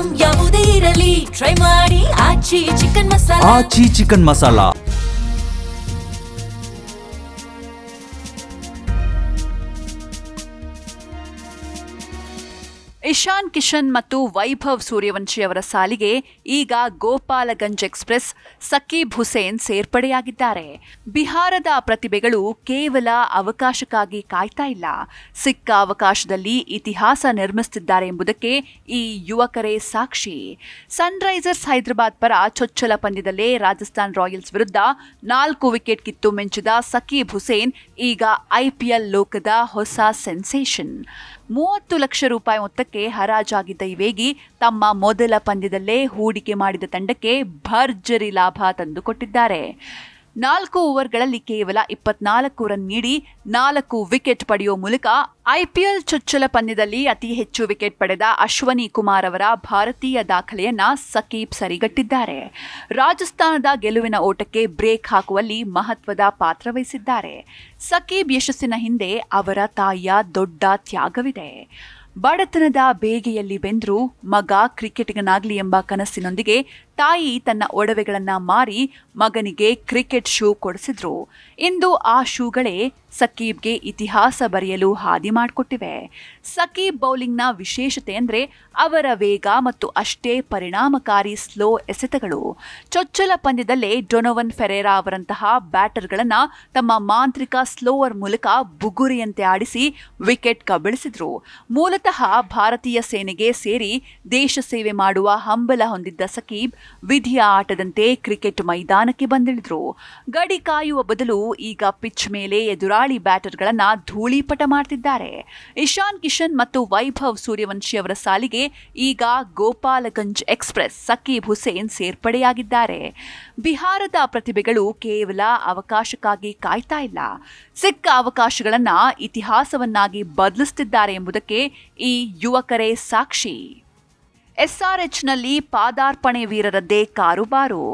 Item ಯಾವುದೇ ಇರಲಿ try ಮಾಡಿ ಆಚಿ ಚಿಕನ್ ಮಸಾಲಾ. ಆಚಿ ಚಿಕನ್ ಮಸಾಲಾ. ಇಶಾನ್ ಕಿಶನ್ ಮತ್ತು ವೈಭವ್ ಸೂರ್ಯವಂಶಿ ಅವರ ಸಾಲಿಗೆ ಈಗ ಗೋಪಾಲಗಂಜ್ ಎಕ್ಸ್‌ಪ್ರೆಸ್ ಸಕೀಬ್ ಹುಸೇನ್ ಸೇರ್ಪಡೆಯಾಗಿದ್ದಾರೆ. ಬಿಹಾರದ ಪ್ರತಿಭೆಗಳು ಕೇವಲ ಅವಕಾಶಕ್ಕಾಗಿ ಕಾಯ್ತಾ ಇಲ್ಲ, ಸಿಕ್ಕ ಅವಕಾಶದಲ್ಲಿ ಇತಿಹಾಸ ನಿರ್ಮಿಸುತ್ತಿದ್ದಾರೆ ಎಂಬುದಕ್ಕೆ ಈ ಯುವಕರೇ ಸಾಕ್ಷಿ. ಸನ್ರೈಸರ್ಸ್ ಹೈದರಾಬಾದ್ ಪರ ಚೊಚ್ಚಲ ಪಂದ್ಯದಲ್ಲೇ ರಾಜಸ್ಥಾನ್ ರಾಯಲ್ಸ್ ವಿರುದ್ಧ 4 ವಿಕೆಟ್ ಕಿತ್ತು ಮಿಂಚಿದ ಸಕೀಬ್ ಹುಸೇನ್ ಈಗ ಐಪಿಎಲ್ ಲೋಕದ ಹೊಸ ಸೆನ್ಸೇಷನ್. 30 ಲಕ್ಷ ರೂಪಾಯಿ ಮೊತ್ತಕ್ಕೆ ಹರಾಜಾಗಿದ್ದ ಈ ವೇಗಿ ತಮ್ಮ ಮೊದಲ ಪಂದ್ಯದಲ್ಲೇ ಹೂಡಿಕೆ ಮಾಡಿದ ತಂಡಕ್ಕೆ ಭರ್ಜರಿ ಲಾಭ ತಂದುಕೊಟ್ಟಿದ್ದಾರೆ. 4 ಓವರ್ಗಳಲ್ಲಿ ಕೇವಲ 24 ರನ್ ನೀಡಿ 4 ವಿಕೆಟ್ ಪಡೆಯುವ ಮೂಲಕ ಐಪಿಎಲ್ ಚೊಚ್ಚಲ ಪಂದ್ಯದಲ್ಲಿ ಅತಿ ಹೆಚ್ಚು ವಿಕೆಟ್ ಪಡೆದ ಅಶ್ವನಿ ಕುಮಾರ್ ಅವರ ಭಾರತೀಯ ದಾಖಲೆಯನ್ನ ಸಕೀಬ್ ಸರಿಗಟ್ಟಿದ್ದಾರೆ. ರಾಜಸ್ಥಾನದ ಗೆಲುವಿನ ಓಟಕ್ಕೆ ಬ್ರೇಕ್ ಹಾಕುವಲ್ಲಿ ಮಹತ್ವದ ಪಾತ್ರ ವಹಿಸಿದ್ದಾರೆ. ಸಕೀಬ್ ಯಶಸ್ಸಿನ ಹಿಂದೆ ಅವರ ತಾಯಿಯ ದೊಡ್ಡ ತ್ಯಾಗವಿದೆ. ಬಡತನದ ಬೇಗೆಯಲ್ಲಿ ಬೆಂದ್ರು ಮಗ ಕ್ರಿಕೆಟಿಗನಾಗ್ಲಿ ಎಂಬ ಕನಸಿನೊಂದಿಗೆ ತಾಯಿ ತನ್ನ ಒಡವೆಗಳನ್ನ ಮಾರಿ ಮಗನಿಗೆ ಕ್ರಿಕೆಟ್ ಶೂ ಕೊಡಿಸಿದ್ರು. ಇಂದು ಆ ಶೂಗಳೇ ಸಕೀಬ್ಗೆ ಇತಿಹಾಸ ಬರೆಯಲು ಹಾದಿ ಮಾಡಿಕೊಟ್ಟಿವೆ. ಸಕೀಬ್ ಬೌಲಿಂಗ್ನ ವಿಶೇಷತೆ ಅಂದರೆ ಅವರ ವೇಗ ಮತ್ತು ಅಷ್ಟೇ ಪರಿಣಾಮಕಾರಿ ಸ್ಲೋ ಎಸೆತಗಳು. ಚೊಚ್ಚಲ ಪಂದ್ಯದಲ್ಲೇ ಡೊನೋವನ್ ಫೆರೇರಾ ಅವರಂತಹ ಬ್ಯಾಟರ್ಗಳನ್ನು ತಮ್ಮ ಮಾಂತ್ರಿಕ ಸ್ಲೋವರ್ ಮೂಲಕ ಬುಗುರಿಯಂತೆ ಆಡಿಸಿ ವಿಕೆಟ್ ಕಬಳಿಸಿದ್ರು. ಮೂಲತಃ ಭಾರತೀಯ ಸೇನೆಗೆ ಸೇರಿ ದೇಶ ಸೇವೆ ಮಾಡುವ ಹಂಬಲ ಹೊಂದಿದ್ದ ಸಕೀಬ್ ವಿಧಿಯ ಆಟದಂತೆ ಕ್ರಿಕೆಟ್ ಮೈದಾನಕ್ಕೆ ಬಂದಿಳಿದ್ರು. ಗಡಿ ಕಾಯುವ ಬದಲು ಈಗ ಪಿಚ್ ಮೇಲೆ ಎದುರಾಳಿ ಬ್ಯಾಟರ್ಗಳನ್ನ ಧೂಳೀಪಟ ಮಾಡ್ತಿದ್ದಾರೆ. ಇಶಾನ್ ಕಿಶನ್ ಮತ್ತು ವೈಭವ್ ಸೂರ್ಯವಂಶಿ ಅವರ ಸಾಲಿಗೆ ಈಗ ಗೋಪಾಲಗಂಜ್ ಎಕ್ಸ್‌ಪ್ರೆಸ್ ಸಕೀಬ್ ಹುಸೇನ್ ಸೇರ್ಪಡೆಯಾಗಿದ್ದಾರೆ. ಬಿಹಾರದ ಪ್ರತಿಭೆಗಳು ಕೇವಲ ಅವಕಾಶಕ್ಕಾಗಿ ಕಾಯ್ತಾ ಇಲ್ಲ, ಸಿಕ್ಕ ಅವಕಾಶಗಳನ್ನ ಇತಿಹಾಸವನ್ನಾಗಿ ಬದಲಿಸುತ್ತಿದ್ದಾರೆ ಎಂಬುದಕ್ಕೆ ಈ ಯುವಕರೇ ಸಾಕ್ಷಿ. ಎಸ್ಆರ್ಎಚ್ನಲ್ಲಿ ಪಾದಾರ್ಪಣೆ ವೀರರದ್ದೇ ಕಾರುಬಾರು.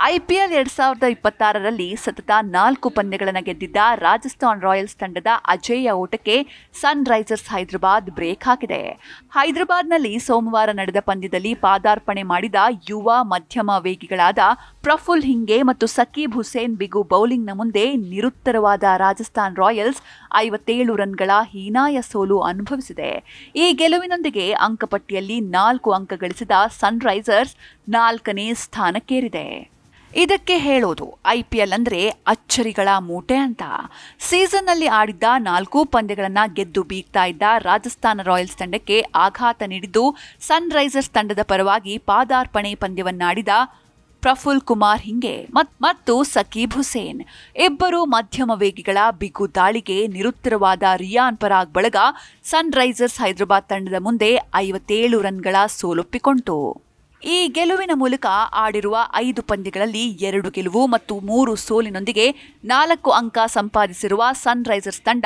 ಐಪಿಎಲ್ 2026ರಲ್ಲಿ ಸತತ 4 ಪಂದ್ಯಗಳನ್ನು ಗೆದ್ದಿದ್ದ ರಾಜಸ್ಥಾನ್ ರಾಯಲ್ಸ್ ತಂಡದ ಅಜೇಯ ಓಟಕ್ಕೆ ಸನ್ರೈಸರ್ಸ್ ಹೈದರಾಬಾದ್ ಬ್ರೇಕ್ ಹಾಕಿದೆ. ಹೈದರಾಬಾದ್ನಲ್ಲಿ ಸೋಮವಾರ ನಡೆದ ಪಂದ್ಯದಲ್ಲಿ ಪಾದಾರ್ಪಣೆ ಮಾಡಿದ ಯುವ ಮಧ್ಯಮ ವೇಗಿಗಳಾದ ಪ್ರಫುಲ್ ಹಿಂಗೆ ಮತ್ತು ಸಕೀಬ್ ಹುಸೇನ್ ಬಿಗು ಬೌಲಿಂಗ್ನ ಮುಂದೆ ನಿರುತ್ತರವಾದ ರಾಜಸ್ಥಾನ್ ರಾಯಲ್ಸ್ 57 ರನ್ಗಳ ಹೀನಾಯ ಸೋಲು ಅನುಭವಿಸಿದೆ. ಈ ಗೆಲುವಿನೊಂದಿಗೆ ಅಂಕಪಟ್ಟಿಯಲ್ಲಿ 4 ಅಂಕ ಗಳಿಸಿದ ಸನ್ರೈಸರ್ಸ್ 4ನೇ ಸ್ಥಾನಕ್ಕೇರಿದೆ. ಇದಕ್ಕೆ ಹೇಳೋದು ಐಪಿಎಲ್ ಅಂದ್ರೆ ಅಚ್ಚರಿಗಳ ಮೂಟೆ ಅಂತ. ಸೀಸನ್ನಲ್ಲಿ ಆಡಿದ್ದ 4 ಪಂದ್ಯಗಳನ್ನು ಗೆದ್ದು ಬೀಗ್ತಾ ಇದ್ದ ರಾಜಸ್ಥಾನ ರಾಯಲ್ಸ್ ತಂಡಕ್ಕೆ ಆಘಾತ ನೀಡಿದ್ದು ಸನ್ರೈಸರ್ಸ್ ತಂಡದ ಪರವಾಗಿ ಪಾದಾರ್ಪಣೆ ಪಂದ್ಯವನ್ನಾಡಿದ ಪ್ರಫುಲ್ ಕುಮಾರ್ ಹಿಂಗೆ ಮತ್ತು ಸಕೀಬ್ ಹುಸೇನ್. ಇಬ್ಬರು ಮಧ್ಯಮ ವೇಗಿಗಳ ಬಿಗು ದಾಳಿಗೆ ನಿರುತ್ತರವಾದ ರಿಯಾನ್ ಪರಾಗ್ ಬಳಗ ಸನ್ರೈಸರ್ಸ್ ಹೈದರಾಬಾದ್ ತಂಡದ ಮುಂದೆ 57 ರನ್ಗಳ ಸೋಲೊಪ್ಪಿಕೊಂಡಿತು. ಈ ಗೆಲುವಿನ ಮೂಲಕ ಆಡಿರುವ 5 ಪಂದ್ಯಗಳಲ್ಲಿ 2 ಗೆಲುವು ಮತ್ತು 3 ಸೋಲಿನೊಂದಿಗೆ 4 ಅಂಕ ಸಂಪಾದಿಸಿರುವ ಸನ್ರೈಸರ್ಸ್ ತಂಡ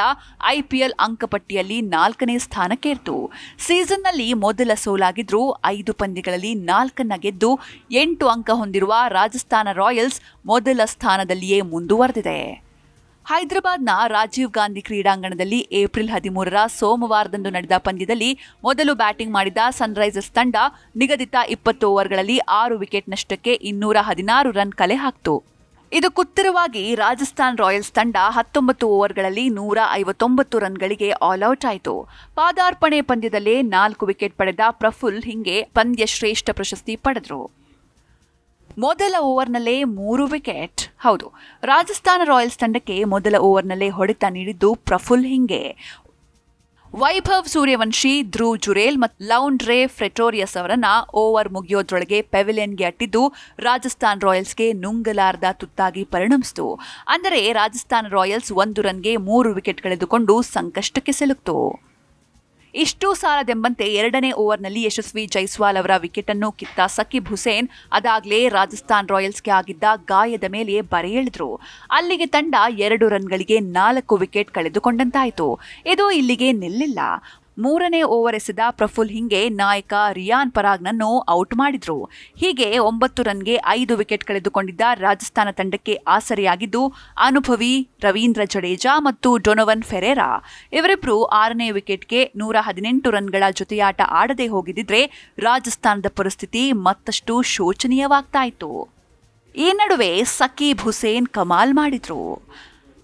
ಐಪಿಎಲ್ ಅಂಕಪಟ್ಟಿಯಲ್ಲಿ 4ನೇ ಸ್ಥಾನಕ್ಕೇರಿತು. ಸೀಸನ್ನಲ್ಲಿ ಮೊದಲ ಸೋಲಾಗಿದ್ರೂ 5 ಪಂದ್ಯಗಳಲ್ಲಿ 4 ಗೆದ್ದು 8 ಅಂಕ ಹೊಂದಿರುವ ರಾಜಸ್ಥಾನ ರಾಯಲ್ಸ್ ಮೊದಲ ಸ್ಥಾನದಲ್ಲಿಯೇ ಮುಂದುವರೆದಿದೆ. ಹೈದರಾಬಾದ್ನ ರಾಜೀವ್ ಗಾಂಧಿ ಕ್ರೀಡಾಂಗಣದಲ್ಲಿ ಏಪ್ರಿಲ್ 13ರ ಸೋಮವಾರದಂದು ನಡೆದ ಪಂದ್ಯದಲ್ಲಿ ಮೊದಲು ಬ್ಯಾಟಿಂಗ್ ಮಾಡಿದ ಸನ್ರೈಸರ್ಸ್ ತಂಡ ನಿಗದಿತ 20 ಓವರ್ಗಳಲ್ಲಿ 6 ವಿಕೆಟ್ ನಷ್ಟಕ್ಕೆ 216 ರನ್ ಕಲೆ ಹಾಕಿತು. ಇದಕ್ಕುತ್ತರವಾಗಿ ರಾಜಸ್ಥಾನ್ ರಾಯಲ್ಸ್ ತಂಡ 19 ಓವರ್ಗಳಲ್ಲಿ 159 ರನ್ಗಳಿಗೆ ಆಲ್ಔಟ್ ಆಯಿತು. ಪಾದಾರ್ಪಣೆ ಪಂದ್ಯದಲ್ಲೇ 4 ವಿಕೆಟ್ ಪಡೆದ ಪ್ರಫುಲ್ ಹಿಂಗೆ ಪಂದ್ಯ ಶ್ರೇಷ್ಠ ಪ್ರಶಸ್ತಿ ಪಡೆದರು. ಮೊದಲ ಓವರ್ನಲ್ಲೇ 3 ವಿಕೆಟ್. ಹೌದು, ರಾಜಸ್ಥಾನ ರಾಯಲ್ಸ್ ತಂಡಕ್ಕೆ ಮೊದಲ ಓವರ್ನಲ್ಲೇ ಹೊಡೆತ ನೀಡಿದ್ದು ಪ್ರಫುಲ್ ಹಿಂಗೆ. ವೈಭವ್ ಸೂರ್ಯವಂಶಿ, ಧ್ರುವ್ ಜುರೇಲ್ ಮತ್ತು ಲೌಂಡ್ರೆ ಫ್ರೆಟೋರಿಯಸ್ ಅವರನ್ನ ಓವರ್ ಮುಗಿಯೋದ್ರೊಳಗೆ ಪೆವಿಲಿಯನ್ಗೆ ಅಟ್ಟಿದ್ದು ರಾಜಸ್ಥಾನ್ ರಾಯಲ್ಸ್ಗೆ ನುಂಗಲಾರದ ತುತ್ತಾಗಿ ಪರಿಣಮಿಸಿತು. ಅಂದರೆ ರಾಜಸ್ಥಾನ್ ರಾಯಲ್ಸ್ 1 ರನ್ಗೆ 3 ವಿಕೆಟ್ ಕಳೆದುಕೊಂಡು ಸಂಕಷ್ಟಕ್ಕೆ ಸಿಲುಕಿತು. ಇಷ್ಟೂ ಸಾಲದೆಂಬಂತೆ 2ನೇ ಓವರ್ನಲ್ಲಿ ಯಶಸ್ವಿ ಜೈಸ್ವಾಲ್ ಅವರ ವಿಕೆಟನ್ನು ಕಿತ್ತ ಸಕೀಬ್ ಹುಸೇನ್ ಅದಾಗಲೇ ರಾಜಸ್ಥಾನ್ ರಾಯಲ್ಸ್ಗೆ ಆಗಿದ್ದ ಗಾಯದ ಮೇಲೆ ಬರೆ ಎಳೆದ್ರು. ಅಲ್ಲಿಗೆ ತಂಡ 2 ರನ್ಗಳಿಗೆ 4 ವಿಕೆಟ್ ಕಳೆದುಕೊಂಡಂತಾಯಿತು. ಇದು ಇಲ್ಲಿಗೆ ನಿಲ್ಲಿಲ್ಲ. 3ನೇ ಓವರ್ ಎಸೆದ ಪ್ರಫುಲ್ ಹಿಂಗೆ ನಾಯಕ ರಿಯಾನ್ ಪರಾಗ್ನನ್ನು ಔಟ್ ಮಾಡಿದ್ರು. ಹೀಗೆ 9 ರನ್ಗೆ 5 ವಿಕೆಟ್ ಕಳೆದುಕೊಂಡಿದ್ದ ರಾಜಸ್ಥಾನ ತಂಡಕ್ಕೆ ಆಸರೆಯಾಗಿದ್ದು ಅನುಭವಿ ರವೀಂದ್ರ ಜಡೇಜಾ ಮತ್ತು ಡೊನೊವನ್ ಫೆರೇರಾ. ಇವರಿಬ್ರು 6ನೇ ವಿಕೆಟ್ಗೆ 118 ರನ್ಗಳ ಜೊತೆಯಾಟ ಆಡದೆ ಹೋಗಿದ್ದಿದ್ರೆ ರಾಜಸ್ಥಾನದ ಪರಿಸ್ಥಿತಿ ಮತ್ತಷ್ಟು ಶೋಚನೀಯವಾಗ್ತಾ ಇತ್ತು. ಈ ನಡುವೆ ಸಕೀಬ್ ಹುಸೇನ್ ಕಮಾಲ್ ಮಾಡಿದ್ರು.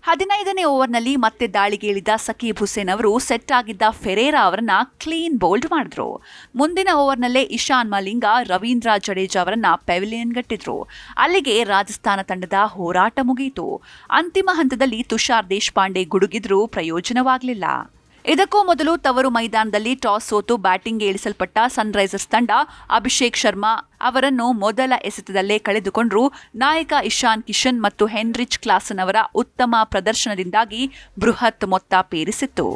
15ನೇ ಓವರ್ನಲ್ಲಿ ಮತ್ತೆ ದಾಳಿಗೆ ಇಳಿದ ಸಕೀಬ್ ಹುಸೇನ್ ಅವರು ಸೆಟ್ ಆಗಿದ್ದ ಫೆರೇರಾ ಅವರನ್ನ ಕ್ಲೀನ್ ಬೌಲ್ಡ್ ಮಾಡಿದ್ರು. ಮುಂದಿನ ಓವರ್ನಲ್ಲೇ ಇಶಾನ್ ಮಲಿಂಗ ರವೀಂದ್ರ ಜಡೇಜಾ ಅವರನ್ನ ಪೆವಿಲಿಯನ್ ಗಟ್ಟಿದ್ರು. ಅಲ್ಲಿಗೆ ರಾಜಸ್ಥಾನ ತಂಡದ ಹೋರಾಟ ಮುಗಿಯಿತು. ಅಂತಿಮ ಹಂತದಲ್ಲಿ ತುಷಾರ್ ದೇಶಪಾಂಡೆ ಗುಡುಗಿದ್ರೂ ಪ್ರಯೋಜನವಾಗಲಿಲ್ಲ. ಇದಕ್ಕೂ ಮೊದಲು ತವರು ಮೈದಾನದಲ್ಲಿ ಟಾಸ್ ಸೋತು ಬ್ಯಾಟಿಂಗ್ಗೆ ಇಳಿಸಲ್ಪಟ್ಟ ಸನ್ರೈಸರ್ಸ್ ತಂಡ ಅಭಿಷೇಕ್ ಶರ್ಮಾ ಅವರನ್ನು ಮೊದಲ ಎಸೆತದಲ್ಲೇ ಕಳೆದುಕೊಂಡ್ರು. ನಾಯಕ ಇಶಾನ್ ಕಿಶನ್ ಮತ್ತು ಹೆನ್ರಿಚ್ ಕ್ಲಾಸನ್ ಅವರ ಉತ್ತಮ ಪ್ರದರ್ಶನದಿಂದಾಗಿ ಬೃಹತ್ ಮೊತ್ತ ಪೇರಿಸಿತ್ತು.